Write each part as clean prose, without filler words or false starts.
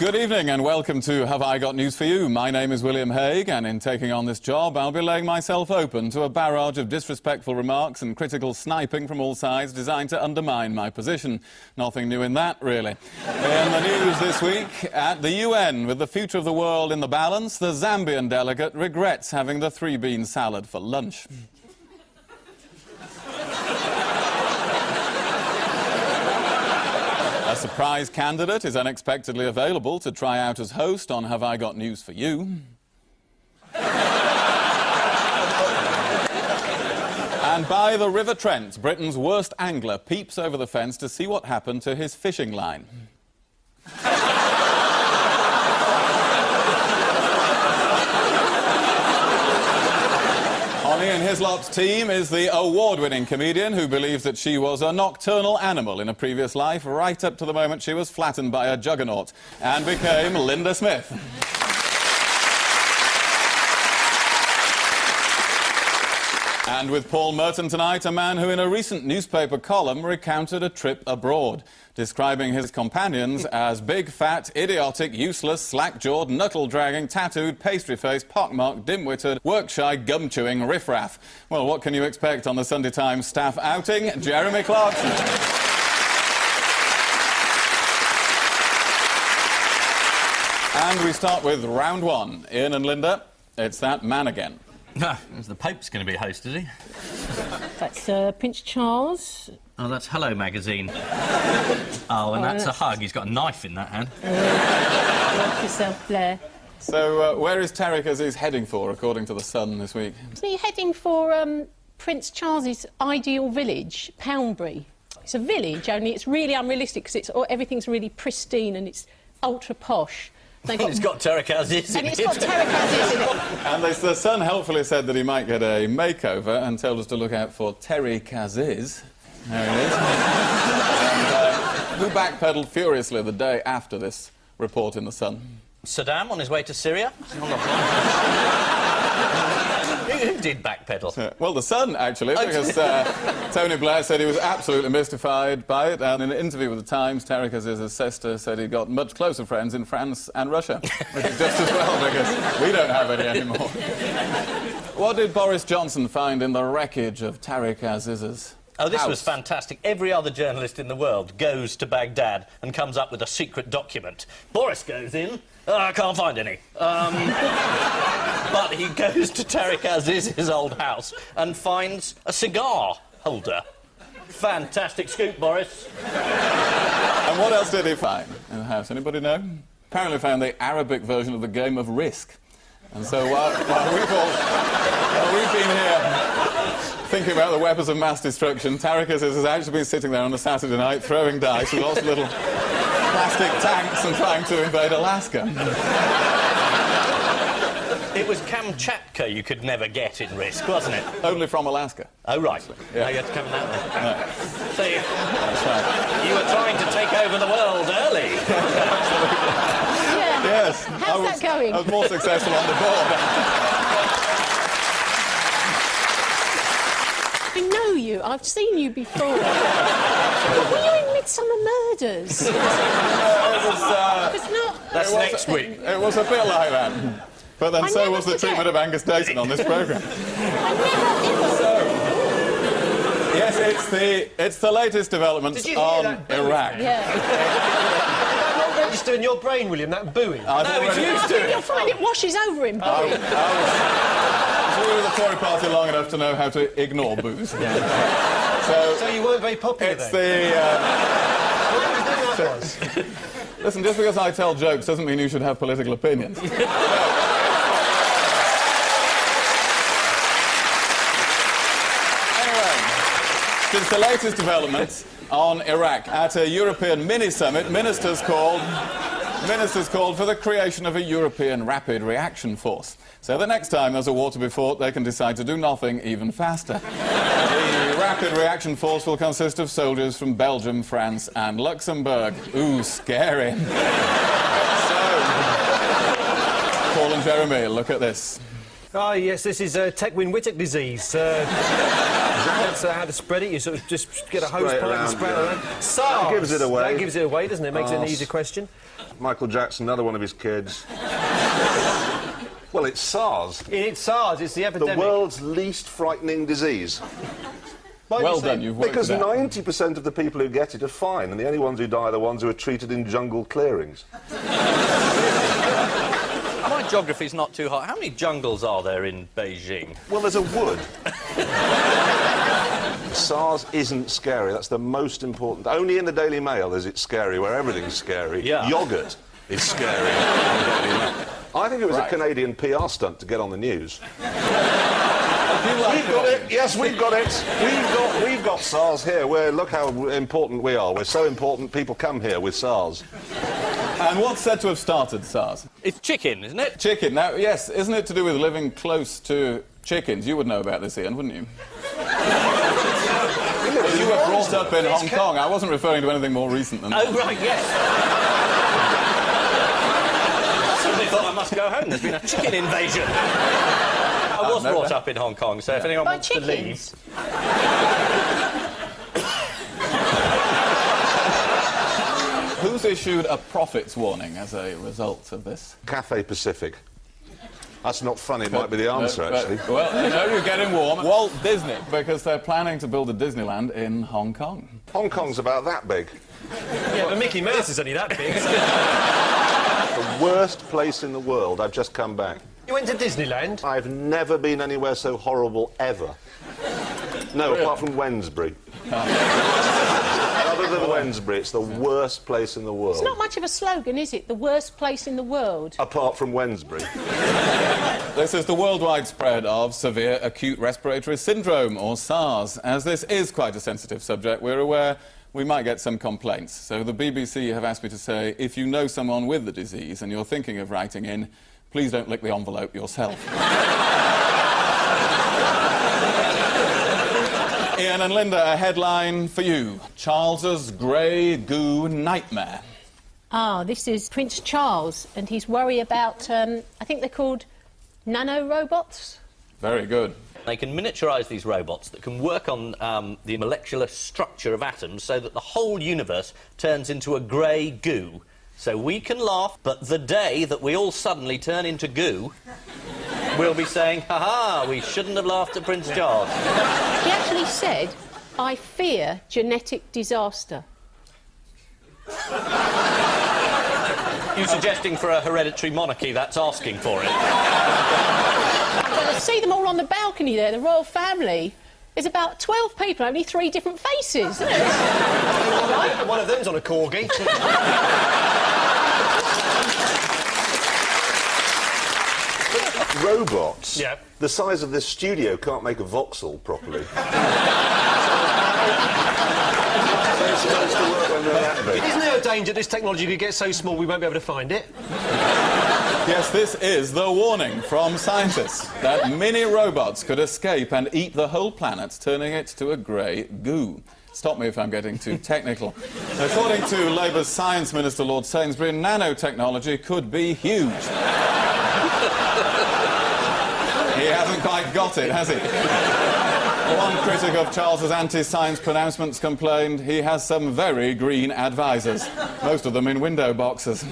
Good evening and welcome to Have I Got News for You? My name is William Hague, and in taking on this job I'll be laying myself open to a barrage of disrespectful remarks and critical sniping from all sides designed to undermine my position. Nothing new in that, really. In the news this week, at the UN, with the future of the world in the balance, the Zambian delegate regrets having the three-bean salad for lunch. A surprise candidate is unexpectedly available to try out as host on Have I Got News for You? And by the River Trent, Britain's worst angler peeps over the fence to see what happened to his fishing line. On Ian Hislop's team is the award-winning comedian who believes that she was a nocturnal animal in a previous life, right up to the moment she was flattened by a juggernaut and became Linda Smith. And with Paul Merton tonight, a man who in a recent newspaper column recounted a trip abroad, describing his companions as big, fat, idiotic, useless, slack-jawed, knuckle-dragging, tattooed, pastry-faced, pockmarked, dim-witted, work-shy, gum-chewing riffraff. Well, what can you expect on the Sunday Times staff outing? Jeremy Clarkson. And we start with round one. Ian and Linda, it's that man again. The Pope's going to be host, is he? That's Prince Charles. Oh, that's Hello magazine. Oh, and that's a hug. He's got a knife in that hand. Help yourself, Blair. So, where is Tariq Aziz heading for, according to The Sun this week? Isn't he heading for Prince Charles's ideal village, Poundbury? It's a village, only it's really unrealistic because everything's really pristine and it's ultra posh. It's got Tariq Aziz in it. And it's got Tariq Aziz in it. And The Sun helpfully said that he might get a makeover and told us to look out for Tariq Aziz. There he is. And, who backpedalled furiously the day after this report in The Sun? Saddam on his way to Syria? Who did backpedal? Well, The Sun, actually, because Tony Blair said he was absolutely mystified by it, and in an interview with The Times, Tariq Aziz's sister said he'd got much closer friends in France and Russia, which is just as well, because we don't have any anymore. What did Boris Johnson find in the wreckage of Tariq Aziz's Oh, this house? was fantastic. Every other journalist in the world goes to Baghdad and comes up with a secret document. Boris goes in, I can't find any. But he goes to Tariq Aziz's old house and finds a cigar holder. Fantastic scoop, Boris. And what else did he find in the house? Anybody know? Apparently found the Arabic version of the game of Risk. And so while we've been here thinking about the weapons of mass destruction, Tariq Aziz has actually been sitting there on a Saturday night throwing dice with lots of little plastic tanks and trying to invade Alaska. It was Kamchatka you could never get in Risk, wasn't it? Only from Alaska. Oh, right. Yeah. Now you had to come in that way. Yeah. So That's right. you were trying to take over the world early. Yeah. Yes. How's that going? I was more successful on the board. I know you. I've seen you before. Were you in Midsummer Murders? That's next week. It was a bit like that. But then so was the treatment of Angus Dayton on this programme. Yes, it's the latest developments on Iraq. Yeah. Register in your brain, William, that booing. No, he's used to it. You'll find it washes over him. I was with the Tory party long enough to know how to ignore booze. So you weren't very popular It's then? Listen, just because I tell jokes doesn't mean you should have political opinions. Since the latest developments on Iraq, at a European mini-summit, ministers called for the creation of a European rapid reaction force. So the next time there's a war to be fought, they can decide to do nothing even faster. The rapid reaction force will consist of soldiers from Belgium, France and Luxembourg. Ooh, scary. So, Paul and Jeremy, look at this. Ah, yes, this is Tekwin-Wittek disease. That's how to spread it. You sort of just get a hose Spray it pipe and around, spray it yeah. around. SARS! That gives it away. That gives it away, doesn't it? Makes it an Arse. easy question. Michael Jackson, another one of his kids. Well, it's SARS. It's SARS, it's the The epidemic. world's least frightening disease. Why do you Well say- done, you've worked Because it out. 90% of the people who get it are fine, and the only ones who die are the ones who are treated in jungle clearings. My geography's not too hot. How many jungles are there in Beijing? Well, there's a wood. SARS isn't scary. That's the most important. Only in the Daily Mail is it scary, where everything's scary. Yeah. Yoghurt is scary. in the Daily Mail. I think it was Right. a Canadian PR stunt to get on the news. You like We've got it. Yes, we've got it. We've got SARS here. Look how important we are. We're so important. People come here with SARS. And what's said to have started SARS? It's chicken, isn't it? Chicken. Now, yes, isn't it to do with living close to chickens? You would know about this, Ian, wouldn't you? You were brought up in Hong Kong. I wasn't referring to anything more recent than that. Oh, right, yes. I suddenly thought I must go home. There's been a chicken invasion. I was no, brought no. up in Hong Kong, so if anyone By wants to leave... chickens. Who's issued a profits warning as a result of this? Cathay Pacific. That's not funny. It might be the answer, actually. Well, you know, you're getting warm. Walt Disney, because they're planning to build a Disneyland in Hong Kong. Hong Kong's about that big. Yeah, but Mickey Mouse is only that big. The worst place in the world. I've just come back. You went to Disneyland? I've never been anywhere so horrible, ever. No, apart from Wednesbury. Other than Wednesbury, it's the worst place in the world. It's not much of a slogan, is it? The worst place in the world. Apart from Wednesbury. This is the worldwide spread of severe acute respiratory syndrome, or SARS. As this is quite a sensitive subject, we're aware we might get some complaints. So the BBC have asked me to say, if you know someone with the disease and you're thinking of writing in, please don't lick the envelope yourself. Ian and Linda, a headline for you. Charles's grey goo nightmare. Ah, this is Prince Charles and his worry about, I think they're called nanorobots. Very good. They can miniaturise these robots that can work on the molecular structure of atoms so that the whole universe turns into a grey goo. So we can laugh, but the day that we all suddenly turn into goo, we'll be saying, ha-ha, we shouldn't have laughed at Prince Charles. He actually said, I fear genetic disaster. You suggesting for a hereditary monarchy that's asking for it? But I see them all on the balcony there, the royal family. There's about 12 people, only 3 different faces, isn't it? Right, one of them's on a corgi. Robots. Yeah. The size of this studio can't make a voxel properly. They're supposed to work when they're that big. Isn't there a danger this technology could get so small we won't be able to find it? Yes, this is the warning from scientists that mini robots could escape and eat the whole planet, turning it to a grey goo. Stop me if I'm getting too technical. According to Labour's Science Minister Lord Sainsbury, nanotechnology could be huge. He hasn't quite got it, has he? One critic of Charles's anti-science pronouncements complained he has some very green advisers, most of them in window boxes.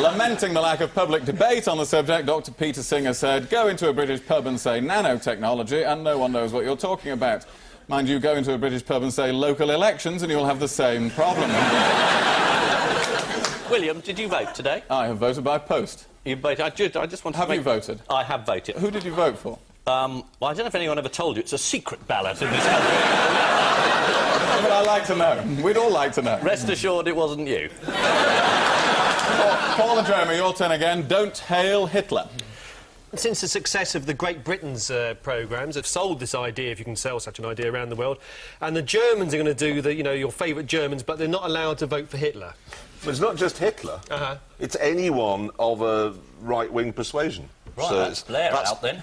Lamenting the lack of public debate on the subject, Dr. Peter Singer said, go into a British pub and say nanotechnology and no one knows what you're talking about. Mind you, go into a British pub and say local elections and you'll have the same problem. William, did you vote today? I have voted by post. You voted. I just want to Have make... you voted? I have voted. Who did you vote for? Well, I don't know if anyone ever told you, it's a secret ballot in this country. But I'd like to know. We'd all like to know. Rest assured it wasn't you. Paul and Jeremy, your turn again. Don't hail Hitler. Since the success of the Great Britain's programmes have sold this idea, if you can sell such an idea around the world, and the Germans are going to do the, you know, your favourite Germans, but they're not allowed to vote for Hitler. But it's not just Hitler. It's anyone of a right-wing persuasion. Right, So that's Blair out then.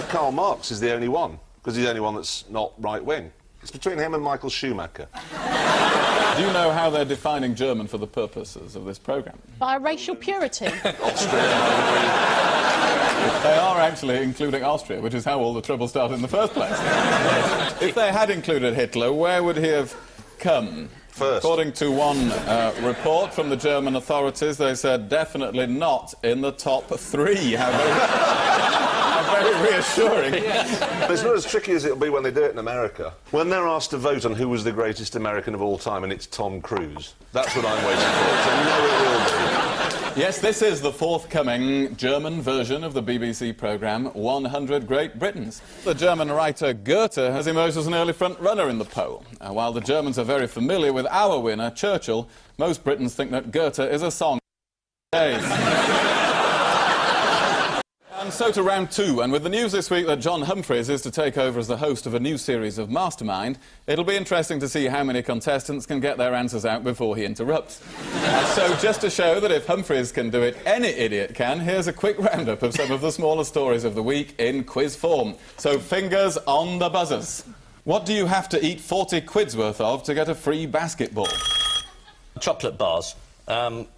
Karl Marx is the only one, because he's the only one that's not right-wing. It's between him and Michael Schumacher. Do you know how they're defining German for the purposes of this programme? By racial purity. They are actually including Austria, which is how all the trouble started in the first place. If they had included Hitler, where would he have come? First. According to one report from the German authorities, they said definitely not in the top 3. How very reassuring. But it's not as tricky as it'll be when they do it in America. When they're asked to vote on who was the greatest American of all time, and it's Tom Cruise. That's what I'm waiting for. So you know it will be. Yes, this is the forthcoming German version of the BBC programme 100 Great Britons. The German writer Goethe has emerged as an early front-runner in the poll. While the Germans are very familiar with our winner, Churchill, most Britons think that Goethe is a song. And so to round 2, and with the news this week that John Humphreys is to take over as the host of a new series of Mastermind, it'll be interesting to see how many contestants can get their answers out before he interrupts. So just to show that if Humphreys can do it, any idiot can, here's a quick roundup of some of the smaller stories of the week in quiz form. So fingers on the buzzers. What do you have to eat 40 quid's worth of to get a free basketball? Chocolate bars.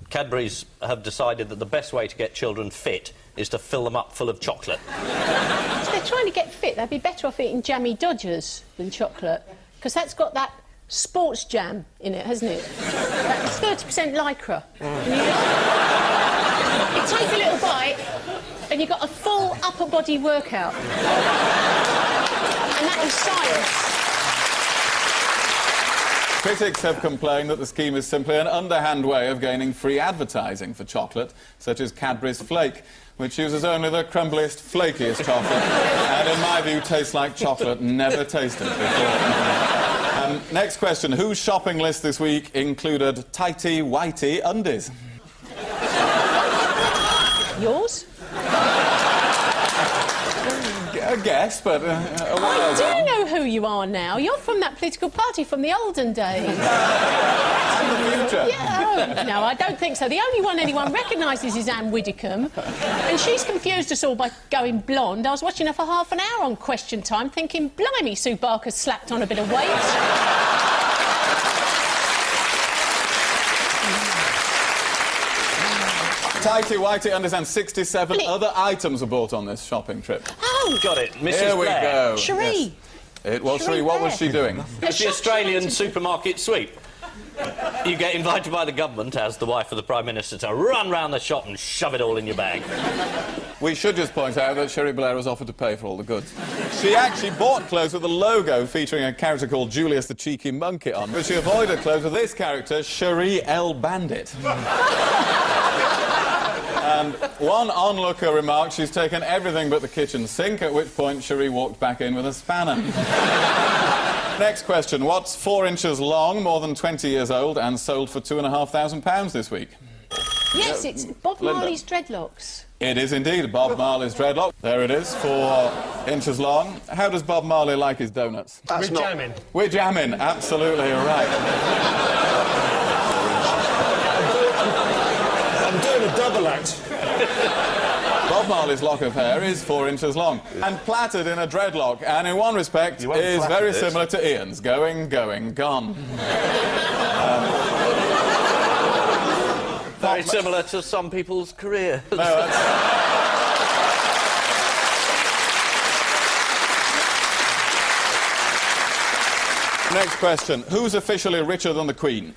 Cadbury's have decided that the best way to get children fit is to fill them up full of chocolate. If they're trying to get fit, they'd be better off eating jammy Dodgers than chocolate, because that's got that sports jam in it, hasn't it? That's 30% lycra. You take a little bite, and you've got a full upper body workout. And that is science. Critics have complained that the scheme is simply an underhand way of gaining free advertising for chocolate, such as Cadbury's Flake, which uses only the crumbliest, flakiest chocolate, and in my view tastes like chocolate never tasted before. Next question. Whose shopping list this week included tighty whitey undies? Yours? A guess, but a while I do know who you are now. You're from that political party from the olden days. And the future. Yeah, no, I don't think so. The only one anyone recognises is Anne Widdecombe, and she's confused us all by going blonde. I was watching her for half an hour on Question Time, thinking, blimey, Sue Barker's slapped on a bit of weight. Tighty whitey undies and 67 other items were bought on this shopping trip. Oh, Got it, Mrs. Here we Blair. go. Cherie. Yes. It was Cherie Cherie. What was Blair. she doing? It's the Australian supermarket sweep. You get invited by the government, as the wife of the Prime Minister, to run round the shop and shove it all in your bag. We should just point out that Cherie Blair was offered to pay for all the goods. She actually bought clothes with a logo featuring a character called Julius the Cheeky Monkey on, but she avoided clothes with this character, Cherie L. Bandit. And one onlooker remarked she's taken everything but the kitchen sink, at which point Cherie walked back in with a spanner. Next question. What's 4 inches long, more than 20 years old, and sold for £2,500 this week? Yes, it's Bob Linda. Marley's dreadlocks. It is indeed Bob Marley's dreadlock. There it is, 4 inches long. How does Bob Marley like his donuts? That's We're not... jamming. We're jamming, absolutely right. I'm doing a double act. Bob Marley's lock of hair is 4 inches long and plaited in a dreadlock, and in one respect You haven't is plaited very it. similar to Ian's. Going, gone. Very similar to some people's career. No, that's... Next question. Who's officially richer than the Queen?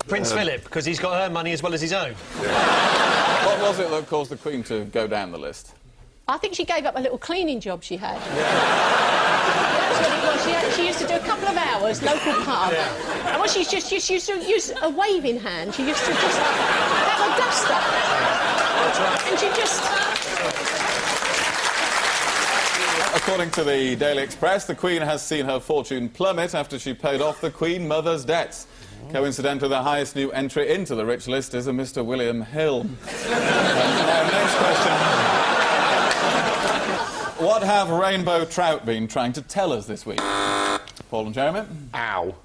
Prince Philip, because he's got her money as well as his own. What was it that caused the Queen to go down the list? I think she gave up a little cleaning job she had. That's what it was. She used to do a couple of hours, local pub. And what she used to use a waving hand. She used to just have a duster. And she just... According to the Daily Express, the Queen has seen her fortune plummet after she paid off the Queen Mother's debts. Coincidentally, the highest new entry into the rich list is a Mr. William Hill. Now, next question. What have rainbow trout been trying to tell us this week? Paul and Jeremy? Ow.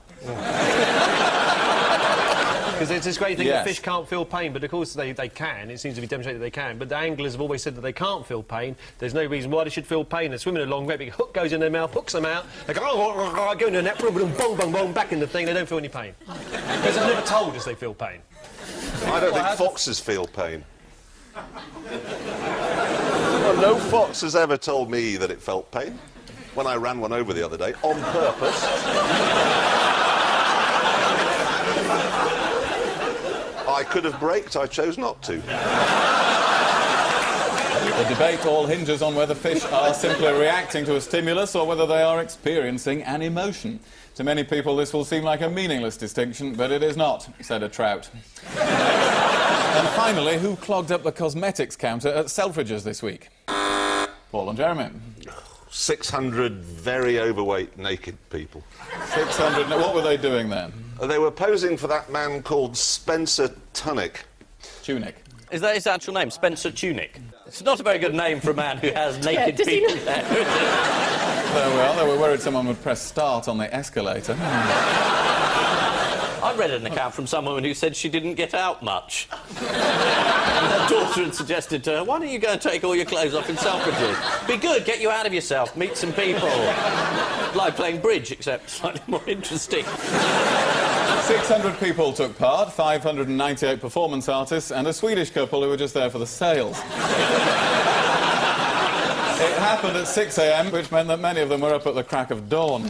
Because there's this great thing Yes. that fish can't feel pain, but of course they can. It seems to be demonstrated that they can. But the anglers have always said that they can't feel pain. There's no reason why they should feel pain. They're swimming along, great big hook goes in their mouth, hooks them out. They go, go into the net, boom, boom, boom, boom, back in the thing. They don't feel any pain. Because they've never told us they feel pain. I don't think foxes feel pain. Well, no fox has ever told me that it felt pain. When I ran one over the other day, on purpose. I could have braked, I chose not to. The debate all hinges on whether fish are simply reacting to a stimulus or whether they are experiencing an emotion. To many people, this will seem like a meaningless distinction, but it is not, said a trout. And finally, who clogged up the cosmetics counter at Selfridges this week? Paul and Jeremy. 600 very overweight naked people. 600... What were they doing then? They were posing for that man called Spencer Tunick. Tunic. Is that his actual name, Spencer Tunick? It's not a very good name for a man who has naked does he people not? there, is it? Well, they were worried someone would press start on the escalator. I read an account from someone who said she didn't get out much. And her daughter had suggested to her, why don't you go and take all your clothes off in Selfridges? Be good, get you out of yourself, meet some people. Like playing bridge, except slightly more interesting. 600 people took part, 598 performance artists, and a Swedish couple who were just there for the sales. It happened at 6 a.m, which meant that many of them were up at the crack of dawn.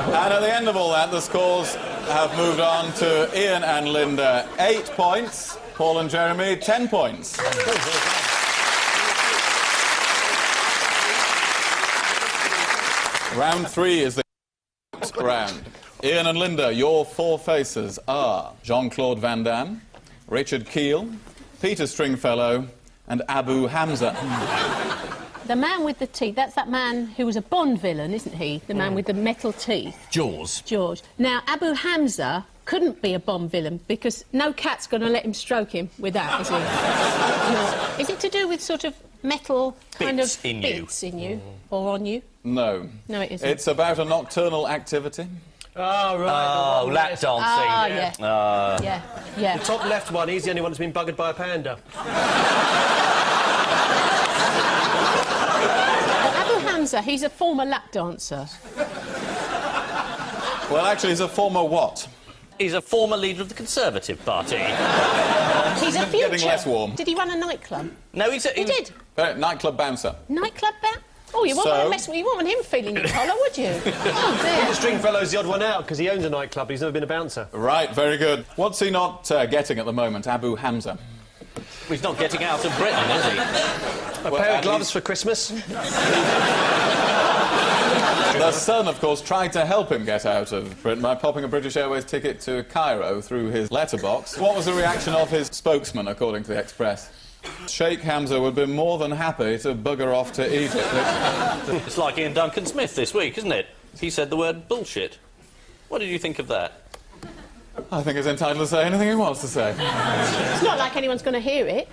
And at the end of all that, the scores have moved on to Ian and Linda, 8 points, Paul and Jeremy, 10 points. Round 3 is the round. Ian and Linda, your 4 faces are Jean-Claude Van Damme, Richard Keel, Peter Stringfellow, and Abu Hamza. The man with the teeth, that's that man who was a Bond villain, isn't he? The man with the metal teeth. Jaws. George. Now, Abu Hamza couldn't be a Bond villain because no cat's going to let him stroke him with that, is he? No. Is it to do with sort of metal kind Bits of in you. bits in you or on you? No. No, it isn't. It's about a nocturnal activity. Oh, right. Oh, lap dancing. Ah, yeah. Yeah. The top left one, he's the only one that's been buggered by a panda. Abu Hamza, he's a former lap dancer. Well, actually, he's a former what? He's a former leader of the Conservative Party. He's a future. Getting less warm. Did he run a nightclub? No, he did. Nightclub bouncer. Nightclub bouncer? Oh, you wouldn't want to mess with... You wouldn't want him feeling your collar, would you? Oh, dear. The Stringfellow's the odd one out because he owns a nightclub, he's never been a bouncer. Right, very good. What's he not getting at the moment, Abu Hamza? He's not getting out of Britain, is he? A pair of gloves for Christmas. The Sun, of course, tried to help him get out of Britain by popping a British Airways ticket to Cairo through his letterbox. What was the reaction of his spokesman, according to the Express? Sheikh Hamza would be more than happy to bugger off to Egypt. It's like Ian Duncan Smith this week, isn't it? He said the word bullshit. What did you think of that? I think he's entitled to say anything he wants to say. It's not like anyone's going to hear it.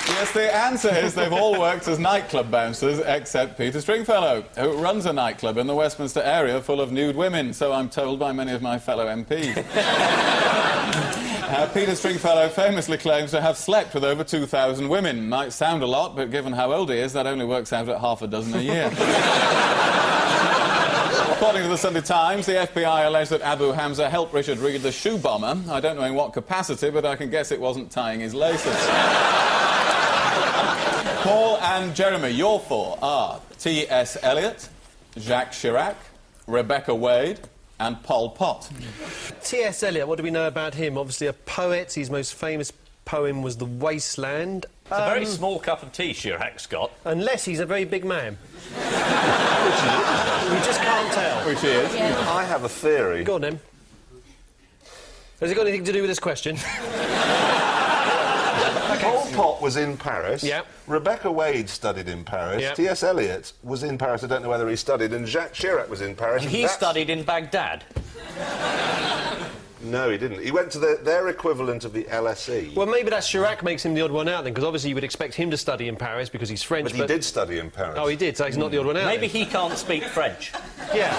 Yes, the answer is they've all worked as nightclub bouncers except Peter Stringfellow, who runs a nightclub in the Westminster area full of nude women, so I'm told by many of my fellow MPs. Peter Stringfellow famously claims to have slept with over 2,000 women. Might sound a lot, but given how old he is, that only works out at half a dozen a year. According to the Sunday Times, the FBI alleged that Abu Hamza helped Richard Reed, the shoe bomber. I don't know in what capacity, but I can guess it wasn't tying his laces. Paul and Jeremy, your 4 are T.S. Eliot, Jacques Chirac, Rebecca Wade, and Pol Pot. T.S. Eliot, what do we know about him? Obviously a poet. His most famous poem was The Wasteland. It's a very small cup of tea Chirac's got. Unless he's a very big man. We just can't tell. Which he is. Yeah. I have a theory. Go on, then. Has it got anything to do with this question? Pol Pot was in Paris. Yep. Rebecca Wade studied in Paris. Yep. T.S. Eliot was in Paris. I don't know whether he studied. And Jacques Chirac was in Paris. And he studied in Baghdad. No, No, he didn't. He went to their equivalent of the LSE. Well, maybe that Chirac makes him the odd one out then, because obviously you would expect him to study in Paris because he's French. But he did study in Paris. Oh, he did, so he's not the odd one out. Maybe then. he can't speak French. Yeah.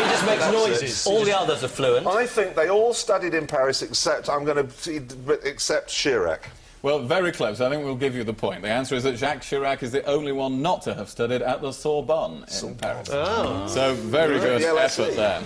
He just makes noises. All the others are fluent. I think they all studied in Paris except except Chirac. Well, very close. I think we'll give you the point. The answer is that Jacques Chirac is the only one not to have studied at the Sorbonne in Paris. Oh. So, very good The LSE. effort there.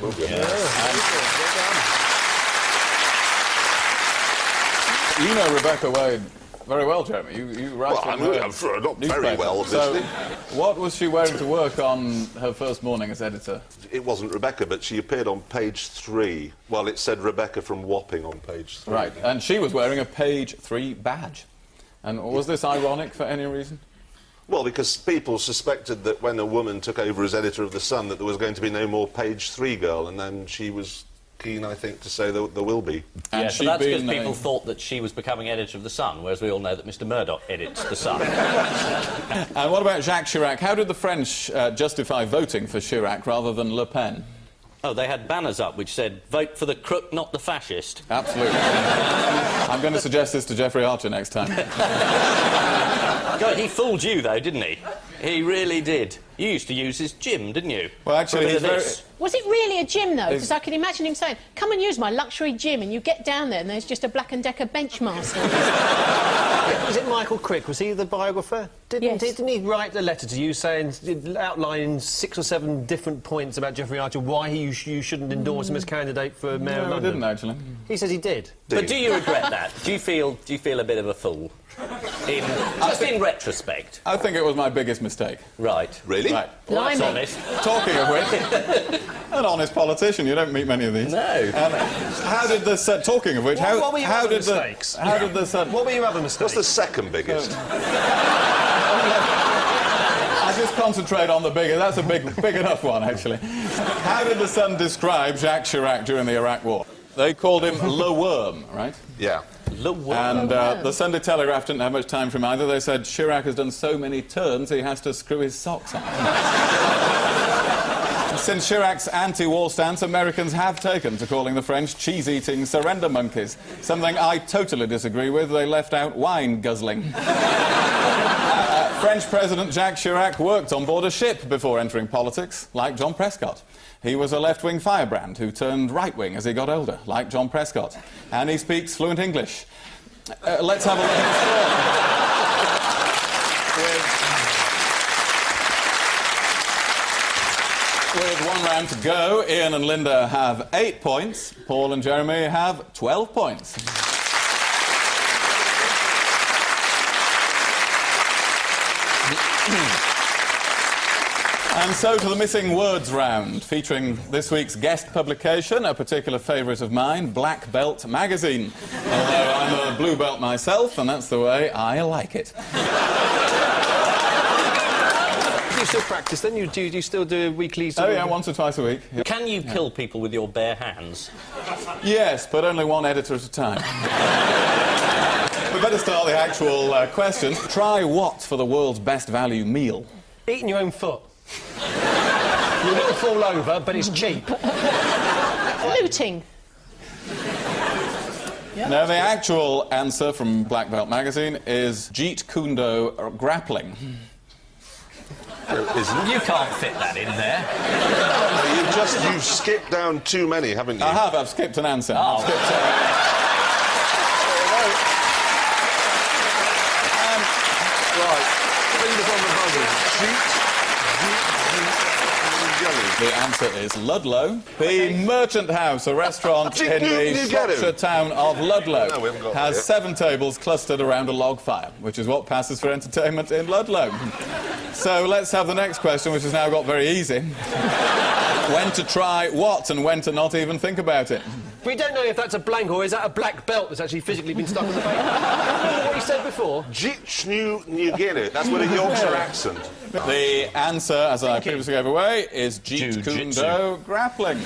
You know Rebecca Wade very well, Jeremy. You write Well, for I'm her sure not newspaper. very well, So, obviously. what was she wearing to work on her first morning as editor? It wasn't Rebecca, but she appeared on page 3. Well, it said Rebecca from Wapping on page 3. Right, and she was wearing a page 3 badge. And was this ironic for any reason? Well, because people suspected that when a woman took over as editor of The Sun that there was going to be no more page 3 girl, and then she was keen, I think, to say that there will be. And Yeah, so she'd that's because been, people thought that she was becoming editor of The Sun, whereas we all know that Mr Murdoch edits The Sun. And what about Jacques Chirac? How did the French justify voting for Chirac rather than Le Pen? Oh, they had banners up which said, vote for the crook, not the fascist. Absolutely. I'm going to suggest this to Jeffrey Archer next time. God, he fooled you, though, didn't he? He really did. You used to use his gym, didn't you? Well, actually, For a bit he's of very... this. Was it really a gym, though? Because I can imagine him saying, come and use my luxury gym, and you get down there and there's just a Black & Decker Benchmaster. Was it Michael Crick? Was he the biographer? Yes. Didn't he write a letter to you saying, outlining 6 or 7 different points about Jeffrey Archer, why you shouldn't endorse him as candidate for mayor of No, I London? didn't, actually. He says he did. But do you regret that? Do you feel a bit of a fool? In retrospect. I think it was my biggest mistake. Right. Really? Right. Well, that's Blimey. honest. Talking of which, an honest politician. You don't meet many of these. No. How did this... talking of which, What were your how other did the... mistakes? How did this... What were your other mistakes? What's the second biggest? I just concentrate on the bigger. That's a big enough one, actually. How did the Sun describe Jacques Chirac during the Iraq War? They called him Le Worm, right? Yeah. And the Sunday Telegraph didn't have much time for him either. They said Chirac has done so many turns he has to screw his socks on. Since Chirac's anti-war stance, Americans have taken to calling the French cheese-eating surrender monkeys, something I totally disagree with. They left out wine-guzzling. French President Jacques Chirac worked on board a ship before entering politics, like John Prescott. He was a left-wing firebrand who turned right-wing as he got older, like John Prescott. And he speaks fluent English. Let's have a look at the score. With 1 round to go, Ian and Linda have 8 points. Paul and Jeremy have 12 points. And so to the missing words round, featuring this week's guest publication, a particular favourite of mine, Black Belt Magazine. Although I'm a blue belt myself, and that's the way I like it. Do you still practice then? Do you still do weeklies? Oh yeah, once or twice a week. Yeah. Can you kill people with your bare hands? Yes, but only one editor at a time. We better start the actual question. Try what for the world's best value meal? Eating your own foot. You will fall over, but it's cheap. Looting. Now, the actual answer from Black Belt Magazine is Jeet Kune Do grappling. You can't fit that in there. You've skipped down too many, haven't you? I have, I've skipped an answer. Oh. I've skipped, Right. Fingers on the buzzer. the answer is Ludlow. The Merchant House, a restaurant in the Shropshire town of Ludlow, No, we haven't got has that yet. 7 tables clustered around a log fire, which is what passes for entertainment in Ludlow. So let's have the next question, which has now got very easy. When to try what and when to not even think about it. We don't know if that's a blank or is that a black belt that's actually physically been stuck in the paper. What you said before? You get it. That's with a Yorkshire accent. The answer, as I previously gave away, is Jeet Kune Do grappling.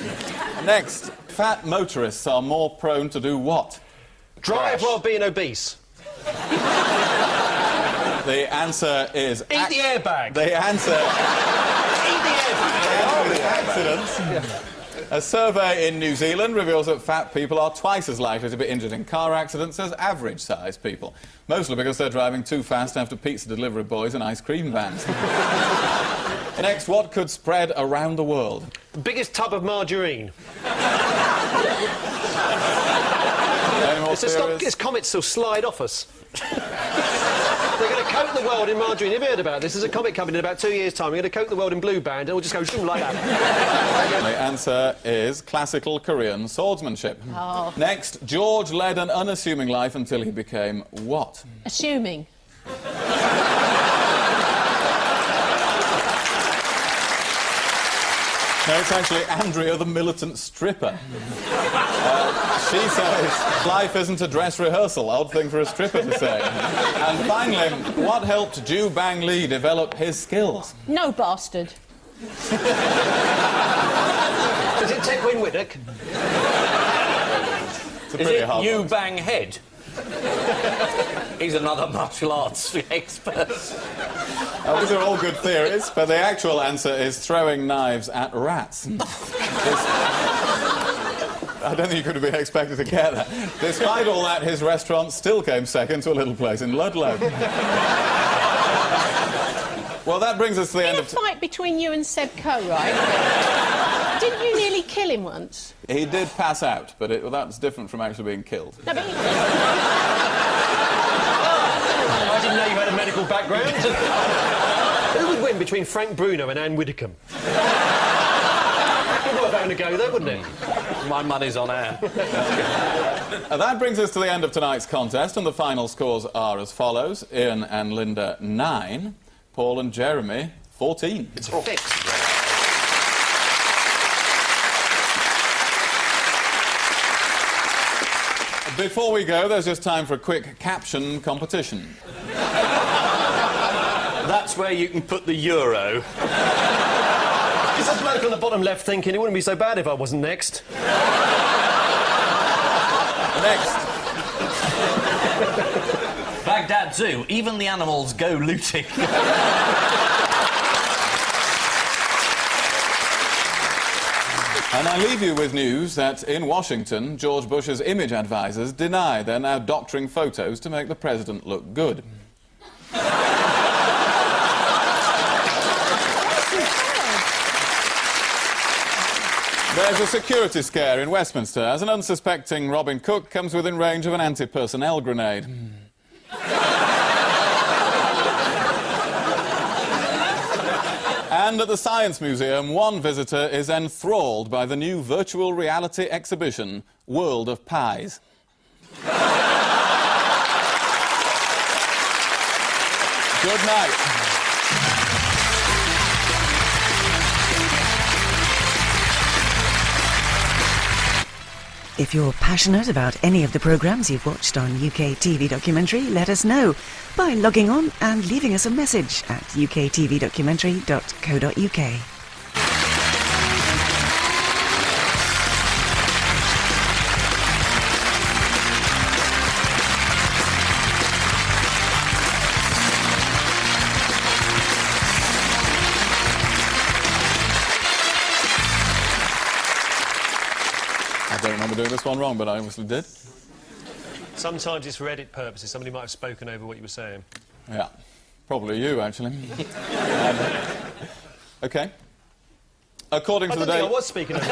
Next, fat motorists are more prone to do what? Drive while being obese. The answer is... Eat the airbag. The answer... Eat the airbag. Accidents. A survey in New Zealand reveals that fat people are twice as likely to be injured in car accidents as average-sized people, mostly because they're driving too fast after pizza delivery boys and ice cream vans. Next, what could spread around the world? The biggest tub of margarine. Any more theories? This comet's will slide off us. They're going to coat the world in margarine. Have you heard about this? There's a comet coming in about 2 years' time. We're going to coat the world in blue band and it'll just go zoom like that. The answer is classical Korean swordsmanship. Oh. Next, George led an unassuming life until he became what? Assuming. No, it's actually Andrea, the militant stripper. She says life isn't a dress rehearsal. Odd thing for a stripper to say. And finally, what helped Ju Bang Lee develop his skills? No bastard. Does it take Winwiddock? It's a Is pretty it hard you one. bang head? He's another martial arts expert. These are all good theories, but the actual answer is throwing knives at rats. I don't think you could have been expected to get that. Despite all that, his restaurant still came second to a little place in Ludlow. Well, that brings us to the end In a of... fight between you and Seb Coe, right? Didn't you nearly kill him once? He did pass out, but well, that's different from actually being killed. No, but I didn't know you had a medical background. Who would win between Frank Bruno and Anne Widdecombe? It'd be worth having a go there, wouldn't it? My money's on Anne. That brings us to the end of tonight's contest, and the final scores are as follows. Ian and Linda, 9. Paul and Jeremy, 14. It's a fix. Before we go, there's just time for a quick caption competition. That's where you can put the euro. There's a bloke on the bottom left thinking it wouldn't be so bad if I wasn't next. Next. Baghdad Zoo, even the animals go looting. And I leave you with news that in Washington, George Bush's image advisors deny they're now doctoring photos to make the president look good. There's a security scare in Westminster as an unsuspecting Robin Cook comes within range of an anti-personnel grenade. And at the Science Museum, one visitor is enthralled by the new virtual reality exhibition, World of Pies. Good night. If you're passionate about any of the programmes you've watched on UK TV Documentary, let us know by logging on and leaving us a message at uktvdocumentary.co.uk. I don't remember doing this one wrong, but I obviously did. Sometimes it's for edit purposes. Somebody might have spoken over what you were saying. Yeah, probably you, actually. OK. According to the I Daily... was speaking over.